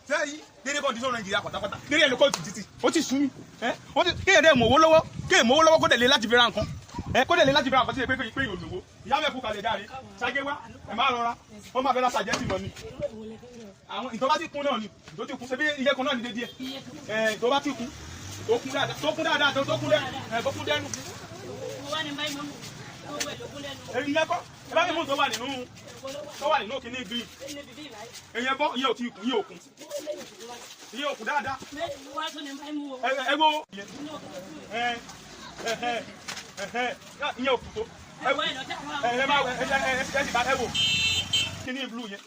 sẹ́yìn dédé condition Nàìjíríà pátápátá dédé ẹ̀ ló kọ́ títí ó ti sú mi kéèyàn dẹ́ mọ̀wó lọ́wọ́ kéèyàn mọ̀wó lọ́wọ́ kó dẹ̀ lé láti fi ra nǹkan kó dẹ̀ lé láti fi ra nǹkan tí ẹ pé yóò lówó ìyá mẹ́kù kalẹ̀ jáde ṣáájú wá ẹ̀ máa rọra wọ́n máa fẹ́ láti àjẹsí lọ ni àwọn ìtọ́ba ti kún náà ni ìtọ́ ti kún ṣe bí iye kan náà ni dédé ẹ̀ ìtọ́ba ti kún tó kún dáadáa tó kún dẹ́nu. èyí lẹ́kọ́ ẹ bá mi mú tó wà nínú kíní green èyí ẹ bọ́ iye òtí ikùn iye òkun iye òkun dáadáa ẹ wo iye òkun tó ẹ máa ẹ sì bá ẹ wò kíní blue yẹn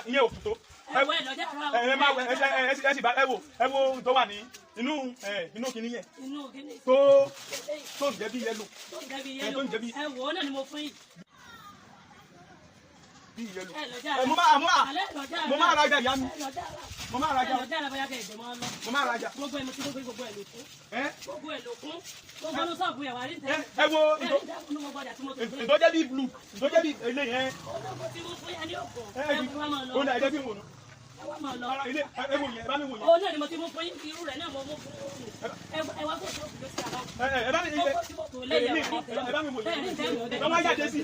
iye òkun tó ẹ máa ẹ sì bá ẹ wo tó wà ní inú kíní yẹn tó ń jẹ bí yẹlò tó ń jẹ bí ẹ wò ó náà ni mo fún yìí. bí yẹlò mo máa rajà ìyá mi mo máa rajà mo máa rajà. gbogbo ẹ̀ mo ti gbogbo ẹ̀ ló kún gbogbo ẹ̀ ló kún gbogbo ló sọ̀bù ẹ̀ wà rí tẹ́. ẹ wo ìtọ́jẹ́ bí blue ìtọ́jẹ́ bí eléyìí ẹ. ó ní ẹ̀jẹ̀ bí wò ó ilé ẹ wò yẹn ẹ bá mi wò yẹn. òun náà ni mo ti mú fún irú rẹ̀ náà mo mú fún ẹ wá kó tó fi lọ sí àbá. ẹ bá mi wò yẹn wọ́n yàdé sí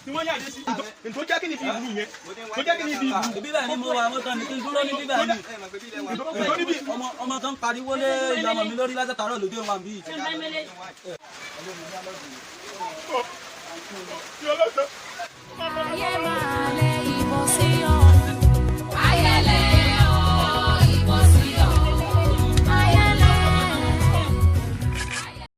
tí wọ́n yàdé sí tó jẹ́ kí ni fi ìlú yẹn tó jẹ́ kí ni fi ìlú. bíbẹ̀ ni mo wà mo tán ní kí n dúró ní bíbẹ̀ ni ọmọ kan pariwo lé ìyá ọmọ mi lórí látàtàrọ̀ lóde wa bí.